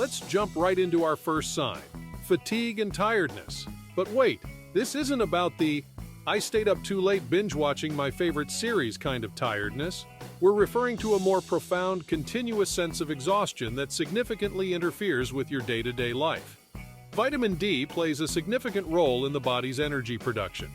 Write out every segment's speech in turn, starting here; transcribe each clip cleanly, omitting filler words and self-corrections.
Let's jump right into our first sign: fatigue and tiredness. But wait, this isn't about the "I stayed up too late binge-watching my favorite series" kind of tiredness. We're referring to a more profound, continuous sense of exhaustion that significantly interferes with your day-to-day life. Vitamin D plays a significant role in the body's energy production.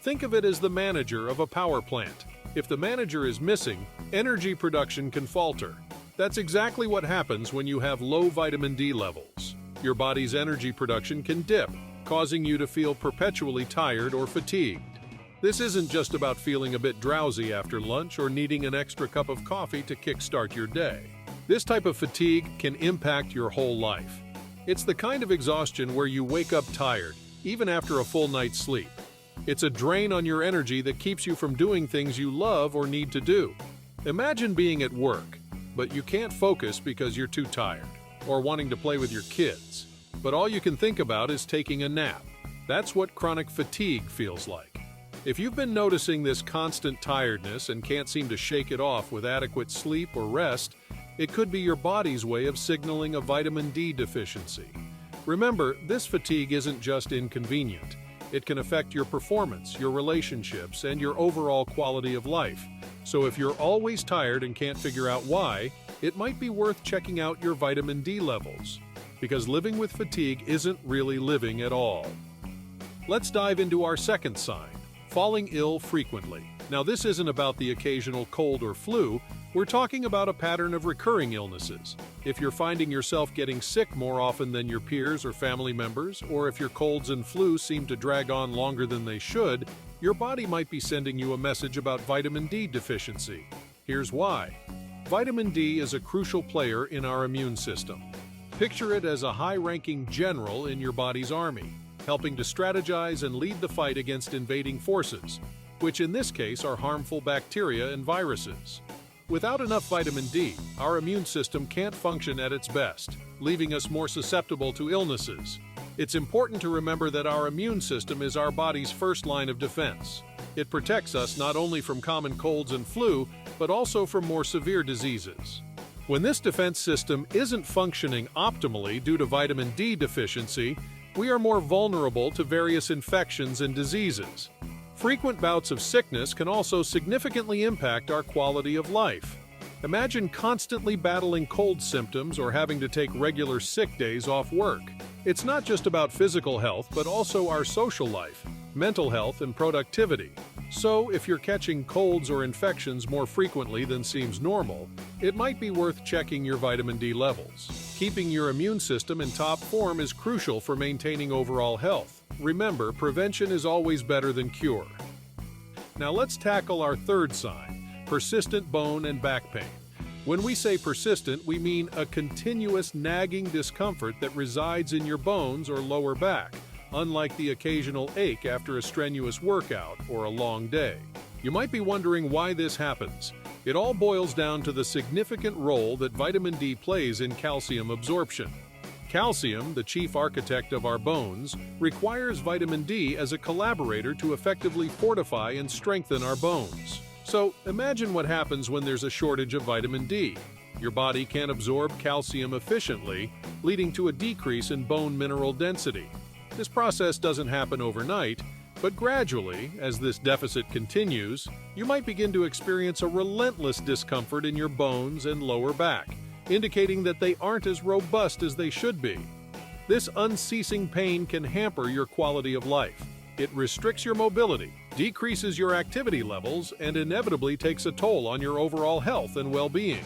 Think of it as the manager of a power plant. If the manager is missing, energy production can falter. That's exactly what happens when you have low vitamin D levels. Your body's energy production can dip, causing you to feel perpetually tired or fatigued. This isn't just about feeling a bit drowsy after lunch or needing an extra cup of coffee to kickstart your day. This type of fatigue can impact your whole life. It's the kind of exhaustion where you wake up tired, even after a full night's sleep. It's a drain on your energy that keeps you from doing things you love or need to do. Imagine being at work, but you can't focus because you're too tired, or wanting to play with your kids, but all you can think about is taking a nap. That's what chronic fatigue feels like. If you've been noticing this constant tiredness and can't seem to shake it off with adequate sleep or rest, it could be your body's way of signaling a vitamin D deficiency. Remember, this fatigue isn't just inconvenient. It can affect your performance, your relationships, and your overall quality of life. So if you're always tired and can't figure out why, it might be worth checking out your vitamin D levels, because living with fatigue isn't really living at all. Let's dive into our second sign: falling ill frequently. Now, this isn't about the occasional cold or flu. We're talking about a pattern of recurring illnesses. If you're finding yourself getting sick more often than your peers or family members, or if your colds and flu seem to drag on longer than they should, your body might be sending you a message about vitamin D deficiency. Here's why. Vitamin D is a crucial player in our immune system. Picture it as a high-ranking general in your body's army, helping to strategize and lead the fight against invading forces, which in this case are harmful bacteria and viruses. Without enough vitamin D, our immune system can't function at its best, leaving us more susceptible to illnesses. It's important to remember that our immune system is our body's first line of defense. It protects us not only from common colds and flu, but also from more severe diseases. When this defense system isn't functioning optimally due to vitamin D deficiency, we are more vulnerable to various infections and diseases. Frequent bouts of sickness can also significantly impact our quality of life. Imagine constantly battling cold symptoms or having to take regular sick days off work. It's not just about physical health, but also our social life, mental health, and productivity. So, if you're catching colds or infections more frequently than seems normal, it might be worth checking your vitamin D levels. Keeping your immune system in top form is crucial for maintaining overall health. Remember, prevention is always better than cure. Now let's tackle our third sign: persistent bone and back pain. When we say persistent, we mean a continuous nagging discomfort that resides in your bones or lower back, unlike the occasional ache after a strenuous workout or a long day. You might be wondering why this happens. It all boils down to the significant role that vitamin D plays in calcium absorption. Calcium, the chief architect of our bones, requires vitamin D as a collaborator to effectively fortify and strengthen our bones. So, imagine what happens when there's a shortage of vitamin D. Your body can't absorb calcium efficiently, leading to a decrease in bone mineral density. This process doesn't happen overnight, but gradually, as this deficit continues, you might begin to experience a relentless discomfort in your bones and lower back, indicating that they aren't as robust as they should be. This unceasing pain can hamper your quality of life. It restricts your mobility, decreases your activity levels, and inevitably takes a toll on your overall health and well-being.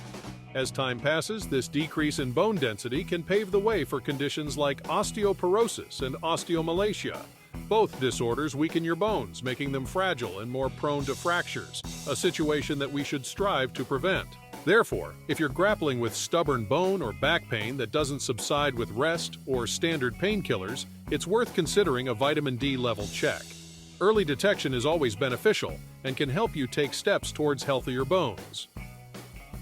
As time passes, this decrease in bone density can pave the way for conditions like osteoporosis and osteomalacia. Both disorders weaken your bones, making them fragile and more prone to fractures, a situation that we should strive to prevent. Therefore, if you're grappling with stubborn bone or back pain that doesn't subside with rest or standard painkillers, it's worth considering a vitamin D level check. Early detection is always beneficial and can help you take steps towards healthier bones.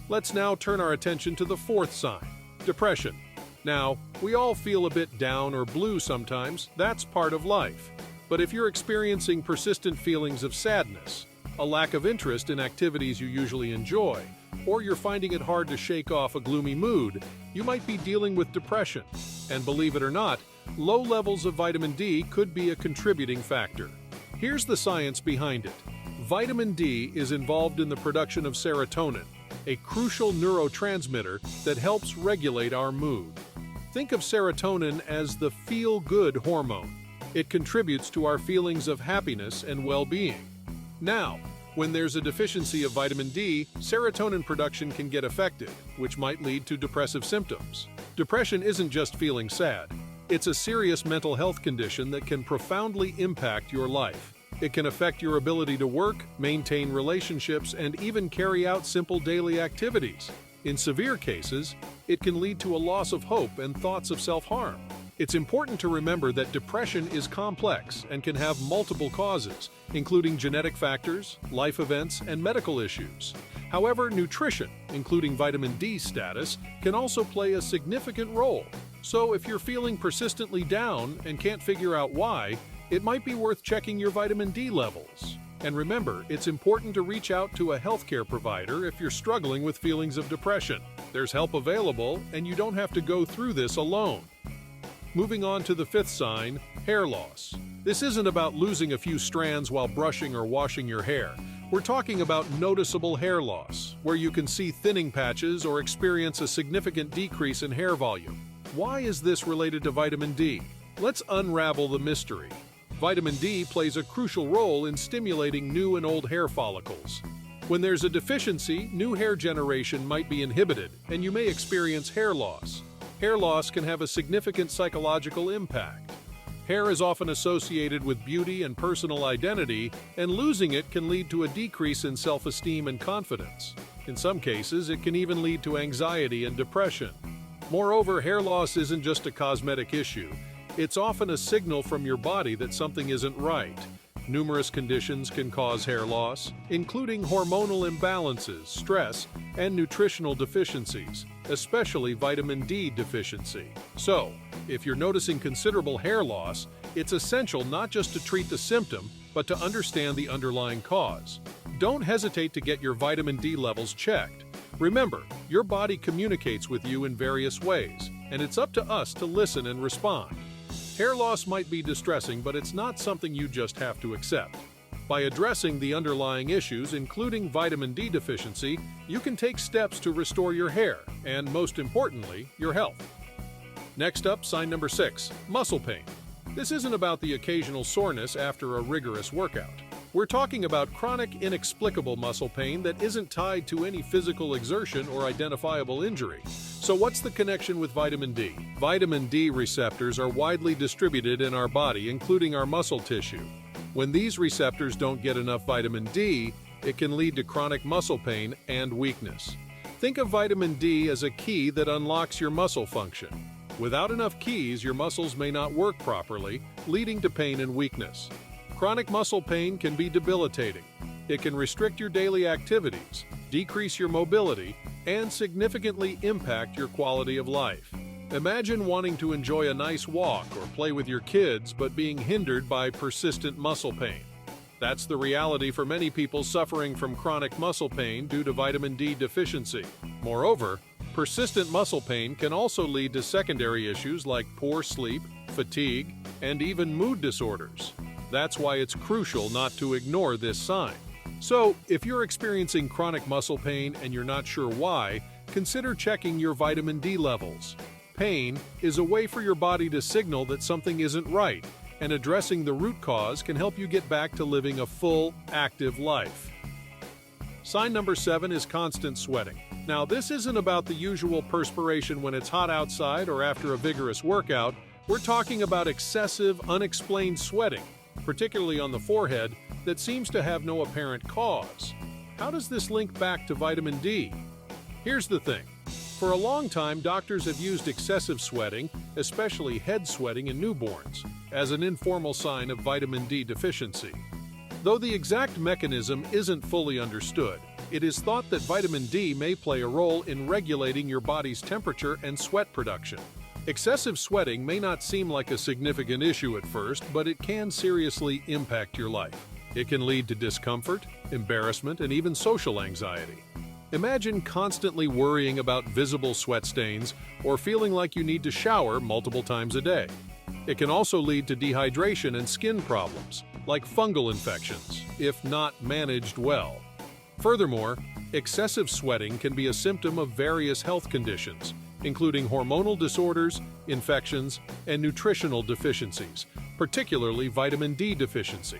Let's now turn our attention to the fourth sign: depression. Now, we all feel a bit down or blue sometimes. That's part of life. But if you're experiencing persistent feelings of sadness, a lack of interest in activities you usually enjoy, or you're finding it hard to shake off a gloomy mood, you might be dealing with depression. And believe it or not, low levels of vitamin D could be a contributing factor. Here's the science behind it. Vitamin D is involved in the production of serotonin, a crucial neurotransmitter that helps regulate our mood. Think of serotonin as the feel-good hormone. It contributes to our feelings of happiness and well-being. Now, when there's a deficiency of vitamin D, serotonin production can get affected, which might lead to depressive symptoms. Depression isn't just feeling sad. It's a serious mental health condition that can profoundly impact your life. It can affect your ability to work, maintain relationships, and even carry out simple daily activities. In severe cases, it can lead to a loss of hope and thoughts of self-harm. It's important to remember that depression is complex and can have multiple causes, including genetic factors, life events, and medical issues. However, nutrition, including vitamin D status, can also play a significant role. So if you're feeling persistently down and can't figure out why, it might be worth checking your vitamin D levels. And remember, it's important to reach out to a healthcare provider if you're struggling with feelings of depression. There's help available, and you don't have to go through this alone. Moving on to the fifth sign, hair loss. This isn't about losing a few strands while brushing or washing your hair. We're talking about noticeable hair loss, where you can see thinning patches or experience a significant decrease in hair volume. Why is this related to vitamin D? Let's unravel the mystery. Vitamin D plays a crucial role in stimulating new and old hair follicles. When there's a deficiency, new hair generation might be inhibited, and you may experience hair loss. Hair loss can have a significant psychological impact. Hair is often associated with beauty and personal identity, and losing it can lead to a decrease in self-esteem and confidence. In some cases, it can even lead to anxiety and depression. Moreover, hair loss isn't just a cosmetic issue. It's often a signal from your body that something isn't right. Numerous conditions can cause hair loss, including hormonal imbalances, stress, and nutritional deficiencies, especially vitamin D deficiency. So, if you're noticing considerable hair loss, it's essential not just to treat the symptom, but to understand the underlying cause. Don't hesitate to get your vitamin D levels checked. Remember, your body communicates with you in various ways, and it's up to us to listen and respond. Hair loss might be distressing, but it's not something you just have to accept. By addressing the underlying issues, including vitamin D deficiency, you can take steps to restore your hair and, most importantly, your health. Next up, sign number 6, muscle pain. This isn't about the occasional soreness after a rigorous workout. We're talking about chronic, inexplicable muscle pain that isn't tied to any physical exertion or identifiable injury. So what's the connection with vitamin D? Vitamin D receptors are widely distributed in our body, including our muscle tissue. When these receptors don't get enough vitamin D, it can lead to chronic muscle pain and weakness. Think of vitamin D as a key that unlocks your muscle function. Without enough keys, your muscles may not work properly, leading to pain and weakness. Chronic muscle pain can be debilitating. It can restrict your daily activities, decrease your mobility, and significantly impact your quality of life. Imagine wanting to enjoy a nice walk or play with your kids but being hindered by persistent muscle pain. That's the reality for many people suffering from chronic muscle pain due to vitamin D deficiency. Moreover, persistent muscle pain can also lead to secondary issues like poor sleep, fatigue, and even mood disorders. That's why it's crucial not to ignore this sign. So, if you're experiencing chronic muscle pain and you're not sure why, consider checking your vitamin D levels. Pain is a way for your body to signal that something isn't right, and addressing the root cause can help you get back to living a full, active life. Sign number 7 is constant sweating. Now, this isn't about the usual perspiration when it's hot outside or after a vigorous workout. We're talking about excessive, unexplained sweating, particularly on the forehead, that seems to have no apparent cause. How does this link back to vitamin D? Here's the thing. For a long time, doctors have used excessive sweating, especially head sweating in newborns, as an informal sign of vitamin D deficiency. Though the exact mechanism isn't fully understood, it is thought that vitamin D may play a role in regulating your body's temperature and sweat production. Excessive sweating may not seem like a significant issue at first, but it can seriously impact your life. It can lead to discomfort, embarrassment, and even social anxiety. Imagine constantly worrying about visible sweat stains or feeling like you need to shower multiple times a day. It can also lead to dehydration and skin problems, like fungal infections, if not managed well. Furthermore, excessive sweating can be a symptom of various health conditions, including hormonal disorders, infections, and nutritional deficiencies, particularly vitamin D deficiency.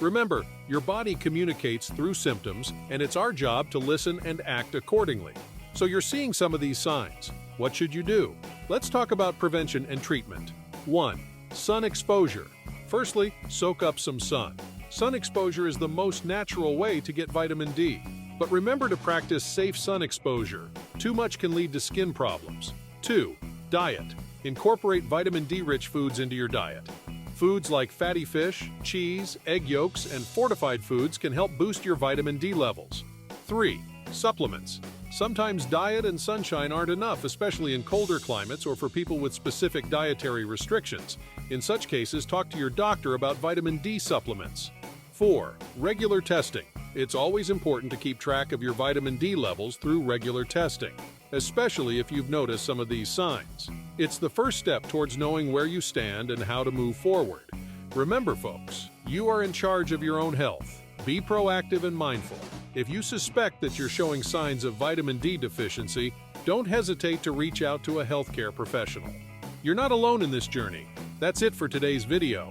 Remember, your body communicates through symptoms, and it's our job to listen and act accordingly. So you're seeing some of these signs. What should you do? Let's talk about prevention and treatment. 1. Sun exposure. Firstly, soak up some sun. Sun exposure is the most natural way to get vitamin D. But remember to practice safe sun exposure. Too much can lead to skin problems. 2. Diet. Incorporate vitamin D-rich foods into your diet. Foods like fatty fish, cheese, egg yolks, and fortified foods can help boost your vitamin D levels. 3. Supplements. Sometimes diet and sunshine aren't enough, especially in colder climates or for people with specific dietary restrictions. In such cases, talk to your doctor about vitamin D supplements. 4. Regular testing. It's always important to keep track of your vitamin D levels through regular testing, especially if you've noticed some of these signs. It's the first step towards knowing where you stand and how to move forward. Remember, folks, you are in charge of your own health. Be proactive and mindful. If you suspect that you're showing signs of vitamin D deficiency, don't hesitate to reach out to a healthcare professional. You're not alone in this journey. That's it for today's video.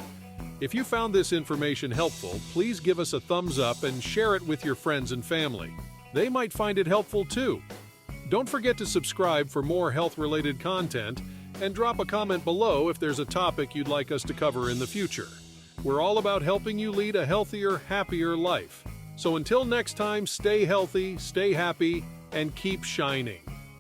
If you found this information helpful, please give us a thumbs up and share it with your friends and family. They might find it helpful too. Don't forget to subscribe for more health-related content and drop a comment below if there's a topic you'd like us to cover in the future. We're all about helping you lead a healthier, happier life. So until next time, stay healthy, stay happy, and keep shining.